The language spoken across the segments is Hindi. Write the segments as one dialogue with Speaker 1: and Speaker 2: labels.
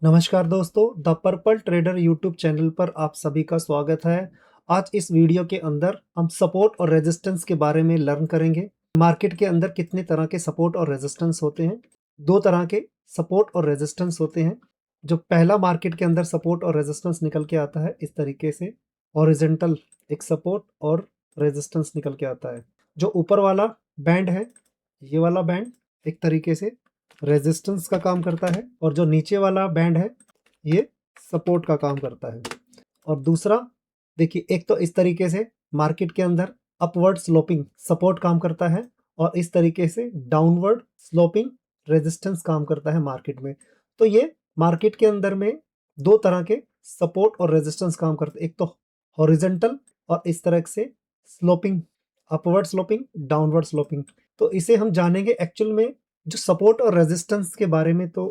Speaker 1: नमस्कार दोस्तों, the purple trader YouTube channel पर आप सभी का स्वागत है। आज इस वीडियो के अंदर हम सपोर्ट और रेजिस्टेंस के बारे में लर्न करेंगे। मार्केट के अंदर कितने तरह के सपोर्ट और रेजिस्टेंस होते हैं। दो तरह के सपोर्ट और रेजिस्टेंस होते हैं। जो पहला मार्केट के अंदर सपोर्ट और रेजिस्टेंस निकल के आता है इस तरीके से, हॉरिजॉन्टल एक सपोर्ट और रेजिस्टेंस निकल के आता है। जो ऊपर वाला बैंड है, ये वाला बैंड एक तरीके से रेजिस्टेंस का काम करता है, और जो नीचे वाला बैंड है ये सपोर्ट का काम करता है। और दूसरा देखिए, एक तो इस तरीके से मार्केट के अंदर अपवर्ड स्लोपिंग सपोर्ट काम करता है, और इस तरीके से डाउनवर्ड स्लोपिंग रेजिस्टेंस काम करता है मार्केट में। तो ये मार्केट के अंदर में दो तरह के सपोर्ट और रेजिस्टेंस काम करते हैं, एक तो हॉरिजॉन्टल और इस तरह से sloping, upward sloping, downward sloping. तो इसे हम जानेंगे एक्चुअल में। जो सपोर्ट और रेजिस्टेंस के बारे में तो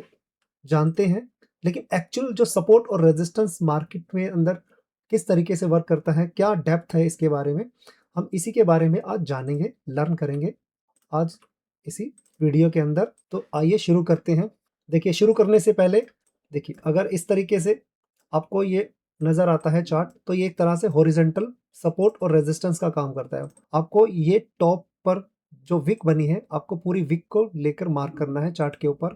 Speaker 1: जानते हैं, लेकिन एक्चुअल जो सपोर्ट और रेजिस्टेंस मार्केट में अंदर किस तरीके से वर्क करता है, क्या डेप्थ है इसके बारे में, हम इसी के बारे में आज जानेंगे, लर्न करेंगे आज इसी वीडियो के अंदर। तो आइए शुरू करते हैं। देखिए, शुरू करने से पहले देखिए, अगर इस तरीके से आपको ये नज़र आता है चार्ट, तो ये एक तरह से हॉरिजॉन्टल सपोर्ट और रेजिस्टेंस का काम करता है। आपको ये टॉप पर जो विक बनी है, आपको पूरी विक को लेकर मार्क करना है चार्ट के ऊपर।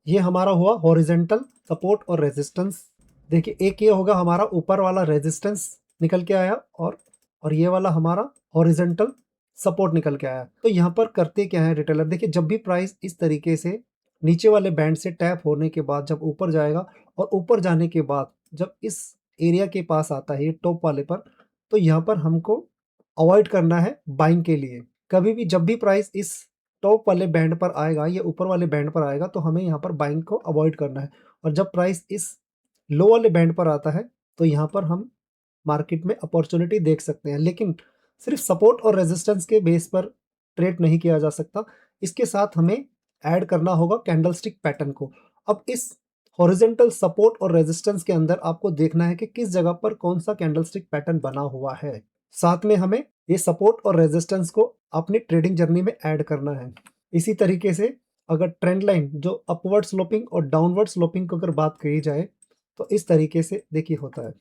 Speaker 1: ये हमारा हुआ हॉरिजॉन्टल सपोर्ट और रेजिस्टेंस। देखिए, एक ये होगा हमारा ऊपर वाला रेजिस्टेंस निकल के आया, और ये वाला हमारा हॉरिजॉन्टल सपोर्ट निकल के आया। तो यहाँ पर करते क्या है रिटेलर, देखिए जब भी प्राइस इस तरीके से नीचे वाले बैंड से टैप होने के बाद जब ऊपर जाएगा, और ऊपर जाने के बाद जब इस एरिया के पास आता है ये टॉप वाले पर, तो यहाँ पर हमको अवॉइड करना है बाइंग के लिए। कभी भी जब भी प्राइस इस टॉप वाले बैंड पर आएगा, ये ऊपर वाले बैंड पर आएगा, तो हमें यहाँ पर बाइंग को अवॉइड करना है। और जब प्राइस इस लो वाले बैंड पर आता है, तो यहाँ पर हम मार्केट में अपॉर्चुनिटी देख सकते हैं। लेकिन सिर्फ सपोर्ट और रेजिस्टेंस के बेस पर ट्रेड नहीं किया जा सकता, इसके साथ हमें ऐड करना होगा कैंडलस्टिक पैटर्न को। अब इस हॉरिजॉन्टल सपोर्ट और रेजिस्टेंस के अंदर आपको देखना है कि किस जगह पर कौन सा कैंडलस्टिक पैटर्न बना हुआ है। साथ में हमें ये सपोर्ट और रेजिस्टेंस को अपनी ट्रेडिंग जर्नी में ऐड करना है। इसी तरीके से अगर ट्रेंड लाइन जो अपवर्ड स्लोपिंग और डाउनवर्ड स्लोपिंग को अगर बात कही जाए, तो इस तरीके से देखिए होता है।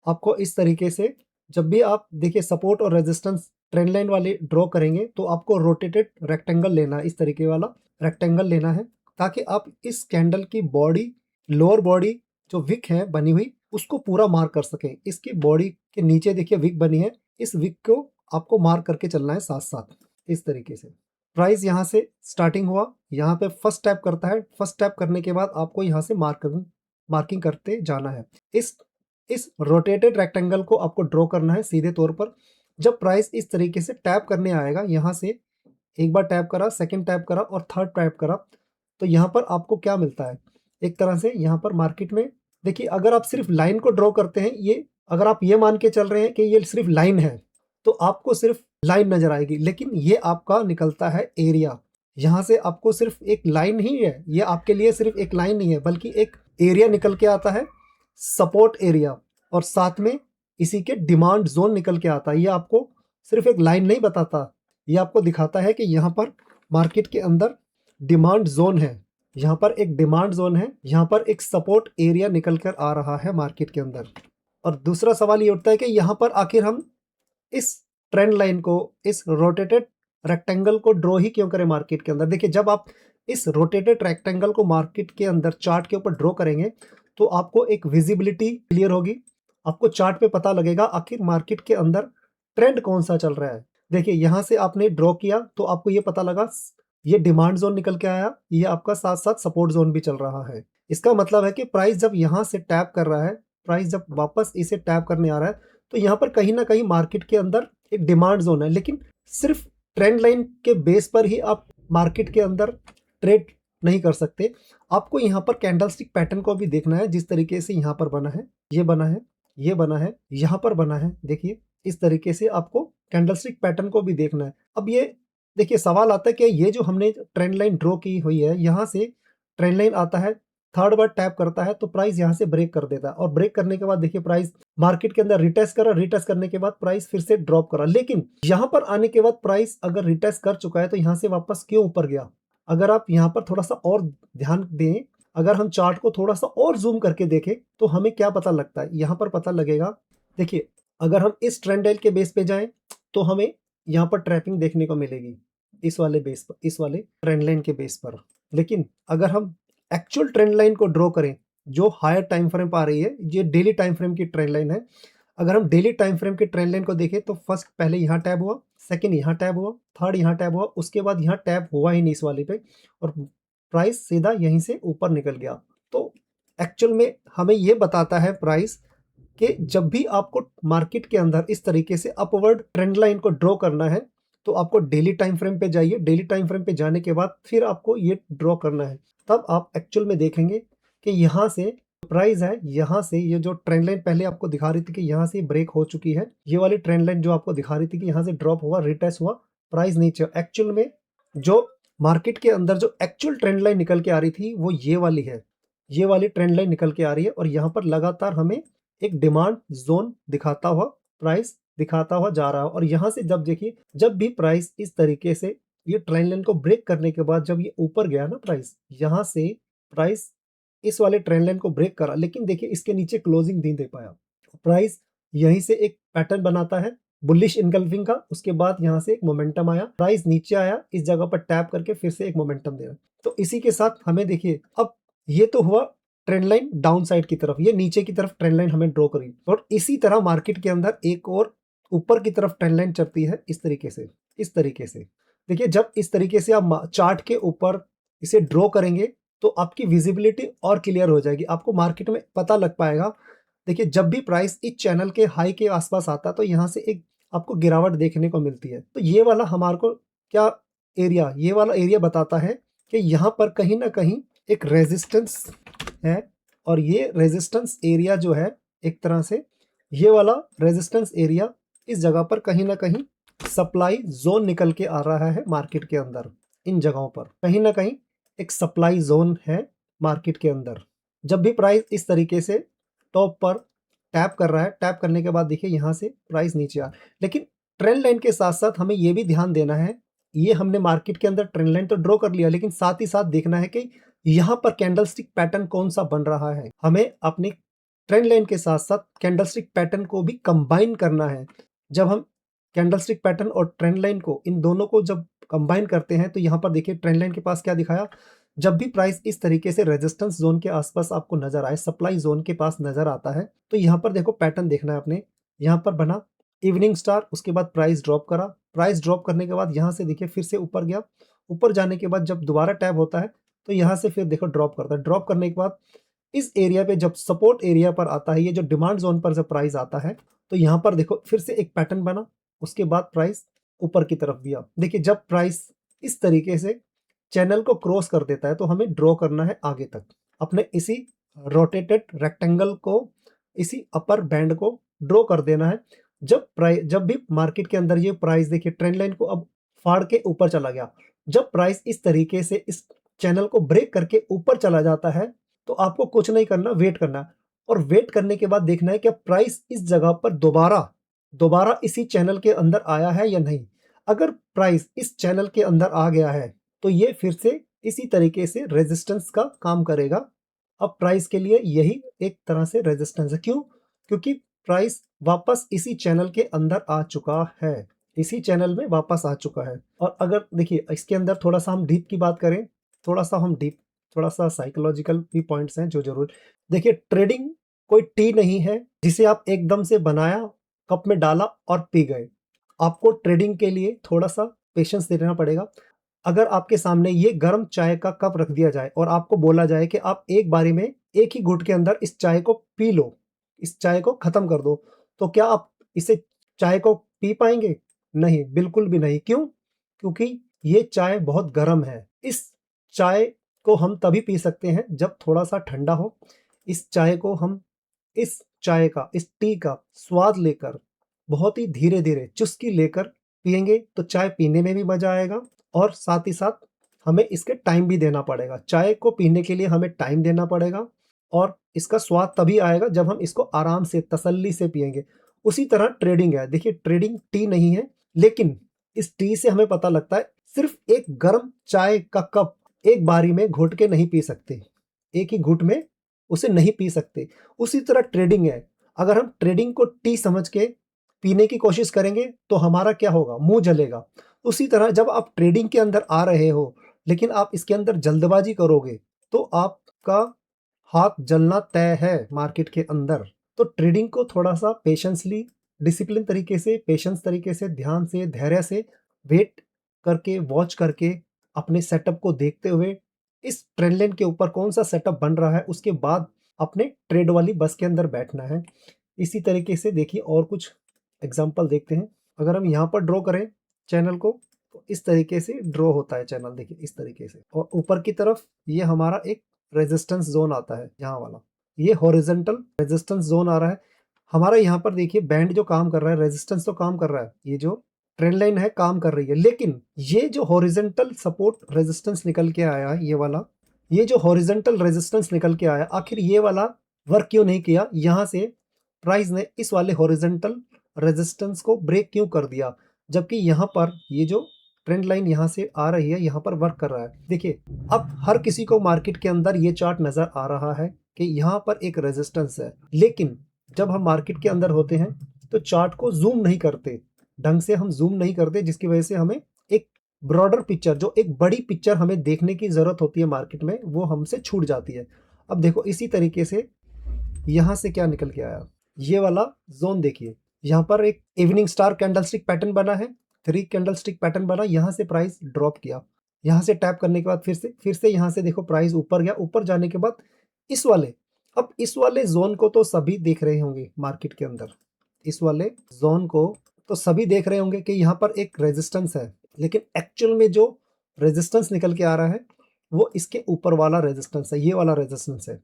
Speaker 1: आपको इस तरीके से जब भी आप देखिए सपोर्ट और रेजिस्टेंस ट्रेंड लाइन वाले ड्रॉ करेंगे, तो आपको रोटेटेड रेक्टेंगल लेना है, इस तरीके वाला रेक्टेंगल लेना है, ताकि आप इस कैंडल की बॉडी, लोअर बॉडी जो विक है बनी हुई, उसको पूरा मार्क कर सकें। इसकी बॉडी के नीचे देखिए विक बनी है, इस विक को आपको मार्क करके चलना है साथ साथ इस तरीके से। प्राइस यहाँ से स्टार्टिंग हुआ, यहाँ पे फर्स्ट टैप करता है, फर्स्ट टैप करने के बाद आपको यहाँ से मार्किंग करते जाना है। इस रोटेटेड रेक्टेंगल को आपको ड्रॉ करना है सीधे तौर पर। जब प्राइस इस तरीके से टैप करने आएगा, यहाँ से एक बार टैप करा, सेकंड टैप करा और थर्ड टैप करा, तो यहाँ पर आपको क्या मिलता है, एक तरह से यहाँ पर मार्केट में देखिए, अगर आप सिर्फ लाइन को ड्रॉ करते हैं, ये अगर आप ये मान के चल रहे हैं कि ये सिर्फ लाइन है, तो आपको सिर्फ लाइन नजर आएगी। लेकिन ये आपका निकलता है एरिया। यहाँ से आपको सिर्फ एक लाइन ही है, ये आपके लिए सिर्फ एक लाइन नहीं है, बल्कि एक एरिया निकल के आता है, सपोर्ट एरिया, और साथ में इसी के डिमांड जोन निकल के आता है। ये आपको सिर्फ एक लाइन नहीं बताता, ये आपको दिखाता है कि यहाँ पर मार्केट के अंदर डिमांड जोन है, यहाँ पर एक डिमांड जोन है, यहाँ पर एक सपोर्ट एरिया निकल कर आ रहा है मार्केट के अंदर। और दूसरा सवाल ये उठता है कि यहाँ पर आखिर हम इस ट्रेंड लाइन को, इस रोटेटेड रेक्टेंगल को ड्रॉ ही क्यों करें मार्केट के अंदर। देखिए, जब आप इस रोटेटेड रेक्टेंगल को मार्केट के अंदर चार्ट के ऊपर ड्रॉ करेंगे, तो आपको एक विजिबिलिटी क्लियर होगी, आपको चार्ट पे पता लगेगा आखिर मार्केट के अंदर ट्रेंड कौन सा चल रहा है। देखिए, यहाँ से आपने ड्रॉ किया तो आपको ये पता लगा, ये डिमांड जोन निकल के आया, ये आपका साथ साथ सपोर्ट जोन भी चल रहा है। इसका मतलब है कि प्राइस जब यहाँ से टैप कर रहा है, प्राइस जब वापस इसे टैप करने आ रहा है, तो यहाँ पर कहीं ना कहीं मार्केट के अंदर एक डिमांड जोन है। लेकिन सिर्फ ट्रेंड लाइन के बेस पर ही आप मार्केट के अंदर ट्रेड नहीं कर सकते, आपको यहाँ पर कैंडलस्टिक पैटर्न को भी देखना है। जिस तरीके से यहाँ पर बना है, ये बना है, ये बना है, यहाँ पर बना है, देखिए इस तरीके से आपको कैंडलस्टिक पैटर्न को भी देखना है। अब ये देखिए सवाल आता है कि ये जो हमने ट्रेंड लाइन ड्रॉ की हुई है, यहाँ से ट्रेंड लाइन आता है, थर्ड बार टैप करता है, तो प्राइस यहाँ से ब्रेक कर देता है, और ब्रेक करने के बाद देखिए प्राइस मार्केट के अंदर रिटेस्ट करा, रिटेस्ट करने के बाद प्राइस फिर से ड्रॉप करा। लेकिन यहाँ पर आने के बाद प्राइस अगर रिटेस्ट कर चुका है, तो यहाँ से वापस क्यों ऊपर गया। अगर आप यहाँ पर थोड़ा सा और ध्यान दें, अगर हम चार्ट को थोड़ा-सा और ज़ूम करके देखें, तो हमें क्या पता लगता है? यहाँ पर पता लगेगा, देखिए, अगर हम इस ट्रेंड लाइन के बेस पे जाएँ, तो हमें यहाँ पर ट्रैपिंग देखने को मिलेगी, इस वाले बेस पर, इस वाले ट्रेंड लाइन के बेस पर। लेकिन अगर हम एक्चुअल ट्रेंड लाइन को ड्रॉ करें, जो हायर टाइम फ्रेम पे आ रही है, ये डेली टाइम फ्रेम की ट्रेंड लाइन है। अगर हम डेली टाइम फ्रेम की ट्रेंड लाइन को देखें, तो फर्स्ट पहले यहाँ टैब हुआ, सेकंड यहाँ टैब हुआ, थर्ड यहाँ टैब हुआ, उसके बाद यहाँ टैब हुआ ही नहीं इस वाले पे, और प्राइस सीधा यहीं से ऊपर निकल गया। तो एक्चुअल में हमें ये बताता है प्राइस, कि जब भी आपको मार्केट के अंदर इस तरीके से अपवर्ड ट्रेंड लाइन को ड्रॉ करना है, तो आपको डेली टाइम फ्रेम पे जाइए। डेली टाइम फ्रेम पे जाने के बाद फिर आपको ये ड्रॉ करना है। तब आप एक्चुअल में देखेंगे कि यहाँ से प्राइस है, यहाँ से ये जो ट्रेंड लाइन पहले आपको दिखा रही थी कि यहाँ से ब्रेक हो चुकी है, ये वाली ट्रेंड लाइन जो आपको दिखा रही थी कि यहाँ से ड्रॉप हुआ, रिटेस्ट हुआ, प्राइस नीचे। एक्चुअल में जो मार्केट के अंदर जो एक्चुअल ट्रेंड लाइन निकल के आ रही थी, वो ये वाली है। ये वाली ट्रेंड लाइन निकल के आ रही है, और यहाँ पर लगातार हमें एक डिमांड ज़ोन दिखाता हुआ, प्राइस दिखाता हुआ जा रहा है। और यहाँ से जब देखिए, जब भी प्राइस इस तरीके से ये ट्रेंड लाइन को ब्रेक करने के बाद जब ये ऊपर गया ना प्राइस, यहाँ से प्राइस इस वाले ट्रेंड लाइन को ब्रेक करा, लेकिन देखिए इसके नीचे क्लोजिंग नहीं दे पाया। प्राइस यहीं से एक पैटर्न बनाता है बुलिश इनगल्फिंग का, उसके बाद यहाँ से एक मोमेंटम आया, प्राइस नीचे आया, इस जगह पर टैप करके फिर से एक मोमेंटम दे रहा। तो इसी के साथ हमें देखिए, अब ये तो हुआ ट्रेंड लाइन डाउन साइड की तरफ, ये नीचे की तरफ ट्रेंड लाइन हमें ड्रॉ करी, और इसी तरह मार्केट के अंदर एक और ऊपर की तरफ ट्रेंड लाइन चलती है, इस तरीके से, इस तरीके से। देखिए, जब इस तरीके से आप चार्ट के ऊपर इसे ड्रॉ करेंगे, तो आपकी विजिबिलिटी और क्लियर हो जाएगी, आपको मार्केट में पता लग पाएगा। देखिए, जब भी प्राइस इस चैनल के हाई के आसपास आता है, तो यहाँ से एक आपको गिरावट देखने को मिलती है। तो ये वाला हमारे को क्या एरिया, ये वाला एरिया बताता है कि यहाँ पर कहीं ना कहीं एक रेजिस्टेंस है, और ये रेजिस्टेंस एरिया जो है, एक तरह से ये वाला रेजिस्टेंस एरिया, इस जगह पर कहीं ना कहीं सप्लाई जोन निकल के आ रहा है मार्केट के अंदर। इन जगहों पर कहीं ना कहीं एक सप्लाई जोन है मार्केट के अंदर। जब भी प्राइस इस तरीके से टॉप पर टैप कर रहा है, टैप करने के बाद देखिए यहाँ से प्राइस नीचे आ, लेकिन ट्रेंड लाइन के साथ साथ हमें ये भी ध्यान देना है, ये हमने मार्केट के अंदर ट्रेंड लाइन तो ड्रॉ कर लिया, लेकिन साथ ही साथ देखना है कि यहाँ पर कैंडलस्टिक पैटर्न कौन सा बन रहा है। हमें अपनी ट्रेंड लाइन के साथ साथ कैंडलस्टिक पैटर्न को भी कंबाइन करना है। जब हम कैंडलस्टिक पैटर्न और ट्रेंड लाइन को, इन दोनों को जब कंबाइन करते हैं, तो यहाँ पर देखिए ट्रेंड लाइन के पास क्या दिखाया, जब भी प्राइस इस तरीके से रेजिस्टेंस जोन के आसपास आपको नजर आए, सप्लाई जोन के पास नजर आता है, तो यहाँ पर देखो पैटर्न देखना है आपने। यहाँ पर बना इवनिंग स्टार, उसके बाद प्राइस ड्रॉप करा, प्राइस ड्रॉप करने के बाद यहाँ से देखिए फिर से ऊपर गया, ऊपर जाने के बाद जब दोबारा टैप होता है, तो यहाँ से फिर देखो ड्रॉप करता है। ड्रॉप करने के बाद इस एरिया पे जब सपोर्ट एरिया पर आता है, ये जो डिमांड जोन पर जब प्राइस आता है, तो यहाँ पर देखो फिर से एक पैटर्न बना, उसके बाद प्राइस ऊपर की तरफ गया। देखिए, जब प्राइस इस तरीके से चैनल को क्रॉस कर देता है, तो हमें ड्रॉ करना है आगे तक, अपने इसी रोटेटेड रेक्टेंगल को, इसी अपर बैंड को ड्रॉ कर देना है। जब भी मार्केट के अंदर ये प्राइस देखिए ट्रेंड लाइन को अब फाड़ के ऊपर चला गया, जब प्राइस इस तरीके से इस चैनल को ब्रेक करके ऊपर चला जाता है, तो आपको कुछ नहीं करना, वेट करना है। और वेट करने के बाद देखना है कि प्राइस इस जगह पर दोबारा दोबारा इसी चैनल के अंदर आया है या नहीं। अगर प्राइस इस चैनल के अंदर आ गया है, तो ये फिर से इसी तरीके से रेजिस्टेंस का काम करेगा। अब प्राइस के लिए यही एक तरह से रेजिस्टेंस है। क्यों? क्योंकि प्राइस वापस इसी चैनल के अंदर आ चुका है, इसी चैनल में वापस आ चुका है। और अगर देखिए इसके अंदर थोड़ा सा हम डीप की बात करें, थोड़ा सा साइकोलॉजिकल भी पॉइंट्स हैं जो जरूर। देखिए, ट्रेडिंग कोई टी नहीं है जिसे आप एकदम से बनाया, कप में डाला और पी गए। आपको ट्रेडिंग के लिए थोड़ा सा पेशेंस देना पड़ेगा। अगर आपके सामने ये गर्म चाय का कप रख दिया जाए और आपको बोला जाए कि आप एक बारी में एक ही घूंट के अंदर इस चाय को पी लो, इस चाय को खत्म कर दो, तो क्या आप इसे चाय को पी पाएंगे? नहीं, बिल्कुल भी नहीं। क्यों? क्योंकि ये चाय बहुत गर्म है। इस चाय को हम तभी पी सकते हैं जब थोड़ा सा ठंडा हो। इस चाय को हम, इस चाय का, इस टी का स्वाद लेकर, बहुत ही धीरे धीरे चुस्की लेकर पिएंगे, तो चाय पीने में भी मजा आएगा, और साथ ही साथ हमें इसके टाइम भी देना पड़ेगा। चाय को पीने के लिए हमें टाइम देना पड़ेगा, और इसका स्वाद तभी आएगा जब हम इसको आराम से, तसल्ली से पिएंगे। उसी तरह ट्रेडिंग है। देखिए, ट्रेडिंग टी नहीं है, लेकिन इस टी से हमें पता लगता है सिर्फ एक गर्म चाय का कप एक बारी में घोट के नहीं पी सकते। एक ही घूंट में उसे नहीं पी सकते। उसी तरह ट्रेडिंग है, अगर हम ट्रेडिंग को टी समझ के पीने की कोशिश करेंगे तो हमारा क्या होगा, मुँह जलेगा। उसी तरह जब आप ट्रेडिंग के अंदर आ रहे हो, लेकिन आप इसके अंदर जल्दबाजी करोगे, तो आपका हाथ जलना तय है मार्केट के अंदर। तो ट्रेडिंग को थोड़ा-सा पेशेंसली, डिसिप्लिन तरीके से, पेशेंस तरीके से, ध्यान से, धैर्य से, वेट करके, वॉच करके, अपने सेटअप को देखते हुए, इस ट्रेंड लाइन के ऊपर कौन-सा सेटअप बन रहा है, उसके बाद अपने ट्रेड वाली बस के अंदर बैठना है। इसी तरीके से देखिए और कुछ एग्ज़ाम्पल देखते हैं। अगर हम यहाँ पर ड्रॉ करें चैनल को, तो इस तरीके से ड्रॉ होता है चैनल, देखिए इस तरीके से। और ऊपर की तरफ ये हमारा एक रेजिस्टेंस ज़ोन आता है, यहाँ वाला। ये हॉरिज़ॉन्टल रेजिस्टेंस ज़ोन आ रहा है। हमारा यहाँ पर देखिए बैंड जो काम कर रहा है, रेजिस्टेंस तो काम कर रहा है। ये जो ट्रेंड लाइन है काम कर रही है, लेकिन ये जो हॉरिज़ॉन्टल सपोर्ट रेजिस्टेंस निकल के आया है, ये वाला, ये जो हॉरिज़ॉन्टल रेजिस्टेंस निकल के आया, आखिर ये वाला वर्क क्यों नहीं किया? यहाँ से प्राइस ने इस वाले हॉरिज़ॉन्टल रेजिस्टेंस को ब्रेक क्यों कर दिया? जबकि यहाँ पर ये जो ट्रेंड लाइन यहाँ से आ रही है, यहाँ पर वर्क कर रहा है। देखिए, अब हर किसी को मार्केट के अंदर ये चार्ट नज़र आ रहा है कि यहाँ पर एक रेजिस्टेंस है। लेकिन जब हम मार्केट के अंदर होते हैं, तो चार्ट को ज़ूम नहीं करते, ढंग से हम ज़ूम नहीं करते, जिसकी वजह से हमें एक ब्रॉडर पिक्चर, जो एक बड़ी पिक्चर हमें देखने की ज़रूरत होती है मार्केट में, वो हमसे छूट जाती है। अब देखो इसी तरीके से यहाँ से क्या निकल के आया, ये वाला ज़ोन देखिए, यहाँ पर एक इवनिंग स्टार कैंडलस्टिक पैटर्न बना है, 3 कैंडलस्टिक पैटर्न बना, यहाँ से प्राइस ड्रॉप किया। यहाँ से टैप करने के बाद फिर से यहाँ से देखो प्राइस ऊपर गया, ऊपर जाने के बाद इस वाले, अब इस वाले ज़ोन को तो सभी देख रहे होंगे मार्केट के अंदर। इस वाले ज़ोन को तो सभी देख रहे होंगे कि यहाँ पर एक रेजिस्टेंस है, लेकिन एक्चुअल में जो रेजिस्टेंस निकल के आ रहा है, वो इसके ऊपर वाला रेजिस्टेंस है, ये वाला रेजिस्टेंस है।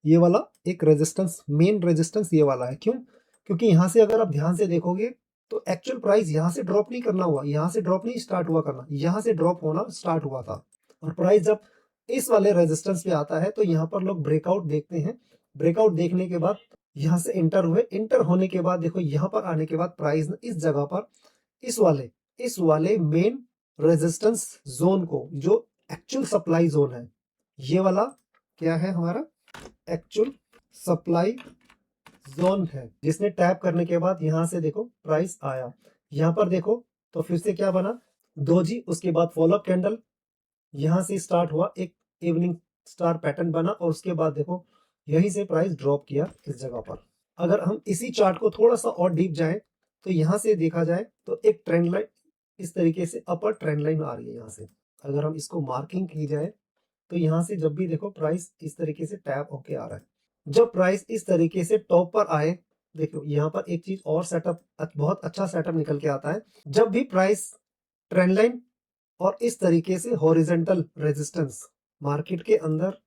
Speaker 1: ये वाला एक रेजिस्टेंस, मेन रेजिस्टेंस ये वाला है। क्यों? क्योंकि यहाँ से अगर आप ध्यान से देखोगे, तो एक्चुअल प्राइस यहाँ से ड्रॉप नहीं करना हुआ, यहाँ से ड्रॉप नहीं स्टार्ट हुआ करना, यहाँ से ड्रॉप होना स्टार्ट हुआ था। और प्राइस जब इस वाले रेजिस्टेंस पे आता है, तो यहाँ पर लोग ब्रेकआउट देखते हैं। ब्रेकआउट देखने के बाद यहाँ से एंटर हुए, एंटर होने के बाद देखो यहाँ पर आने के बाद प्राइस ने इस जगह पर इस वाले मेन रेजिस्टेंस जोन को, जो एक्चुअल सप्लाई जोन है, ये वाला क्या है हमारा एक्चुअल सप्लाई जोन है, जिसने टैप करने के बाद यहाँ से देखो प्राइस आया, यहाँ पर देखो तो फिर से क्या बना, दोजी, उसके बाद फॉलोअप कैंडल, यहाँ से स्टार्ट हुआ, एक इवनिंग स्टार पैटर्न बना, और उसके बाद देखो यहीं से प्राइस ड्रॉप किया इस जगह पर। अगर हम इसी चार्ट को थोड़ा सा और डीप जाए, तो यहाँ से देखा जाए तो एक ट्रेंड लाइन इस तरीके से अपर ट्रेंड लाइन आ रही है। यहाँ से अगर हम इसको मार्किंग की जाए, तो यहाँ से जब भी देखो प्राइस इस तरीके से टैप होके आ रहा है। जब प्राइस इस तरीके से टॉप पर आए, देखो यहाँ पर एक चीज और सेटअप, बहुत अच्छा सेटअप निकल के आता है। जब भी प्राइस ट्रेंड लाइन और इस तरीके से हॉरिजॉन्टल रेजिस्टेंस, मार्केट के अंदर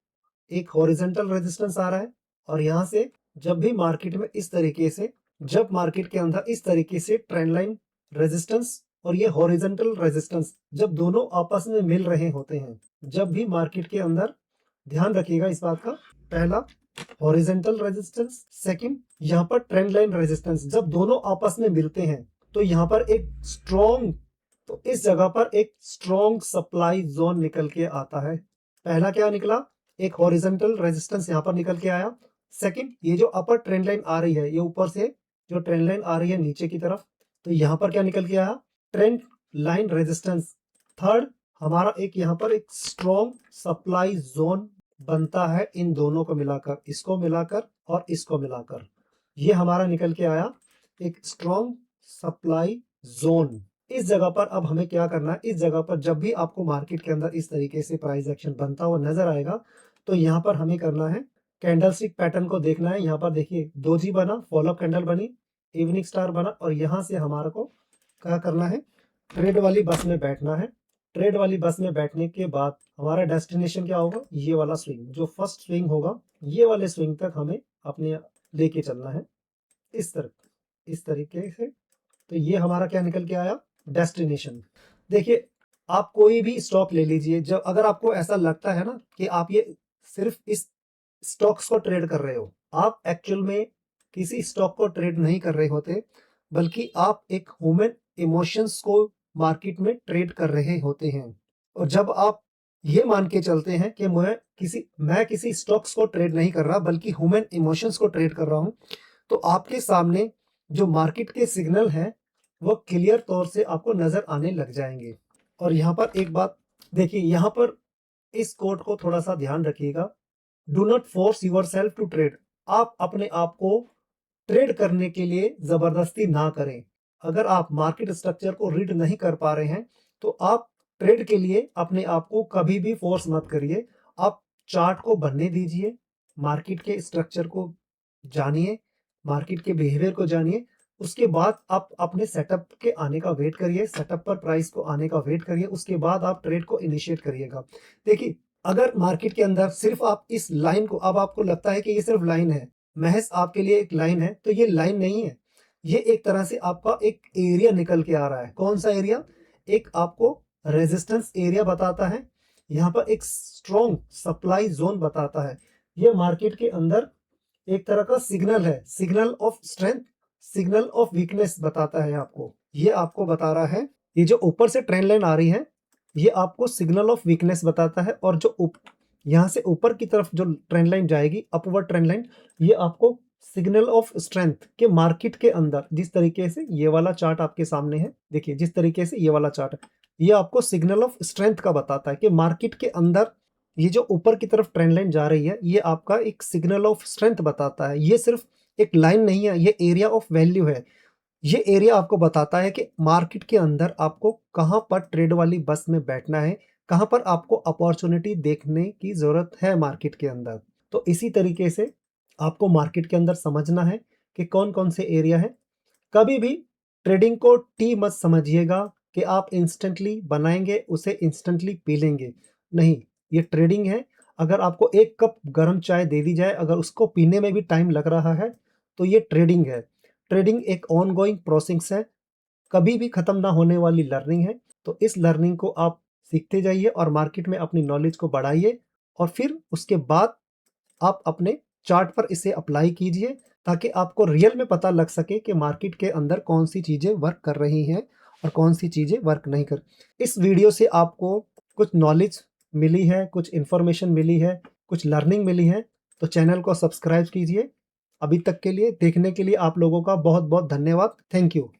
Speaker 1: एक हॉरिजॉन्टल रेजिस्टेंस आ रहा है, और यहाँ से जब भी मार्केट में इस तरीके से, जब मार्केट के अंदर इस तरीके से ट्रेंड लाइन रेजिस्टेंस और ये हॉरिजॉन्टल रेजिस्टेंस जब दोनों आपस में मिल रहे होते हैं, जब भी मार्केट के अंदर, ध्यान रखिएगा इस बात का, पहला हॉरिजॉन्टल रेजिस्टेंस, सेकंड यहाँ पर ट्रेंड लाइन रेजिस्टेंस, जब दोनों आपस में मिलते हैं, तो यहाँ पर एक स्ट्रॉन्ग, तो इस जगह पर एक स्ट्रॉन्ग सप्लाई जोन निकल के आता है। पहला क्या निकला, एक हॉरिजॉन्टल रेजिस्टेंस यहाँ पर निकल के आया। सेकंड, ये जो अपर ट्रेंड लाइन आ रही है, ये ऊपर से जो ट्रेंड लाइन आ रही है नीचे की तरफ, तो यहाँ पर क्या निकल के आया, ट्रेंड लाइन रेजिस्टेंस। थर्ड, हमारा एक यहाँ पर एक स्ट्रॉन्ग सप्लाई जोन बनता है, इन दोनों को मिलाकर, इसको मिलाकर और इसको मिलाकर, ये हमारा निकल के आया एक स्ट्रॉन्ग सप्लाई जोन। इस जगह पर अब हमें क्या करना है, इस जगह पर जब भी आपको मार्केट के अंदर इस तरीके से प्राइस एक्शन बनता हुआ नजर आएगा, तो यहाँ पर हमें करना है, कैंडलस्टिक पैटर्न को देखना है। यहाँ पर देखिए दोजी बना, फॉलोअप कैंडल बनी, इवनिंग स्टार बना, और यहाँ से हमारे को क्या करना है, ट्रेड वाली बस में बैठना है। ट्रेड वाली बस में बैठने के बाद हमारा डेस्टिनेशन क्या होगा, ये वाला स्विंग, जो फर्स्ट स्विंग होगा, ये वाले स्विंग तक हमें अपने लेके चलना है, इस तरीके से। तो ये हमारा क्या निकल के आया, डेस्टिनेशन। देखिए, आप कोई भी स्टॉक ले लीजिए, जब अगर आपको ऐसा लगता है ना कि आप ये सिर्फ इस स्टॉक्स को ट्रेड कर रहे हो, आप एक्चुअल में किसी स्टॉक को ट्रेड नहीं कर रहे होते, बल्कि आप एक ह्यूमन इमोशंस को मार्केट में ट्रेड कर रहे होते हैं। और जब आप ये मान के चलते हैं कि मैं किसी स्टॉक्स को ट्रेड नहीं कर रहा, बल्कि ह्यूमन इमोशंस को ट्रेड कर रहा हूँ। तो आपके सामने जो मार्केट के सिग्नल हैं, वो क्लियर तौर से आपको नज़र आने लग जाएँगे। और यहाँ पर एक बात देखिए, यहाँ पर इस कोट को थोड़ा-सा ध्यान रखिएगा। Do not force yourself to trade. आप अपने आप को ट्रेड करने के लिए ज़बरदस्ती ना करें। अगर आप मार्केट स्ट्रक्चर को रीड नहीं कर पा रहे हैं, तो आप ट्रेड के लिए अपने आप को कभी भी फोर्स मत करिए। आप चार्ट को बनने दीजिए, मार्केट के स्ट्रक्चर को जानिए, मार्केट के बिहेवियर को जानिए। उसके बाद आप अपने सेटअप के आने का वेट करिए, सेटअप पर प्राइस को आने का वेट करिए, उसके बाद आप ट्रेड को इनिशिएट करिएगा। देखिए, अगर मार्केट के अंदर सिर्फ आप इस लाइन को, अब आपको लगता है कि ये सिर्फ लाइन है, महज़ आपके लिए एक लाइन है, तो ये लाइन नहीं है। ये एक तरह से आपका एक एरिया निकल के आ रहा है। कौन-सा एरिया? एक आपको रेजिस्टेंस एरिया बताता है। यहाँ पर एक स्ट्रॉन्ग सप्लाई ज़ोन बताता है। ये मार्केट के अंदर एक तरह का सिग्नल है, signal of strength, signal of weakness बताता है आपको। ये आपको बता रहा है, ये जो ऊपर से ट्रेंड लाइन आ रही है, ये आपको सिग्नल ऑफ वीकनेस बताता है, और जो यहाँ से ऊपर की तरफ जो ट्रेंड लाइन जाएगी, अपवर्ड ट्रेंड लाइन, ये आपको सिग्नल ऑफ स्ट्रेंथ के मार्केट के अंदर, जिस तरीके से ये वाला चार्ट आपके सामने है, देखिए जिस तरीके से ये वाला चार्ट है, ये आपको सिग्नल ऑफ स्ट्रेंथ का बताता है कि मार्केट के अंदर ये जो ऊपर की तरफ ट्रेंड लाइन जा रही है, ये आपका एक सिग्नल ऑफ स्ट्रेंथ बताता है। ये सिर्फ एक लाइन नहीं है, ये एरिया ऑफ वैल्यू है। ये एरिया आपको बताता है कि मार्केट के अंदर आपको कहाँ पर ट्रेड वाली बस में बैठना है, कहाँ पर आपको अपॉर्चुनिटी देखने की ज़रूरत है मार्केट के अंदर। तो इसी तरीके से आपको मार्केट के अंदर समझना है कि कौन-कौन से एरिया हैं। कभी भी ट्रेडिंग को टी मत समझिएगा कि आप इंस्टेंटली बनाएँगे, उसे इंस्टेंटली पी लेंगे। नहीं, ये ट्रेडिंग है। अगर आपको 1 कप गरम चाय दे दी जाए, अगर उसको पीने में भी टाइम लग रहा है, तो ये ट्रेडिंग है। ट्रेडिंग एक ऑनगोइंग प्रोसेस है, कभी भी खत्म ना होने वाली लर्निंग है। तो इस लर्निंग को आप सीखते जाइए और मार्केट में अपनी नॉलेज को बढ़ाइए, और फिर उसके बाद आप अपने चार्ट पर इसे अप्लाई कीजिए, ताकि आपको रियल में पता लग सके कि मार्केट के अंदर कौन-सी चीज़ें वर्क कर रही हैं और कौन-सी चीज़ें वर्क नहीं कर। इस वीडियो से आपको कुछ नॉलेज मिली है, कुछ इन्फॉर्मेशन मिली है, कुछ लर्निंग मिली है, तो चैनल को सब्सक्राइब कीजिए। अभी तक के लिए देखने के लिए आप लोगों का बहुत-बहुत धन्यवाद। Thank you.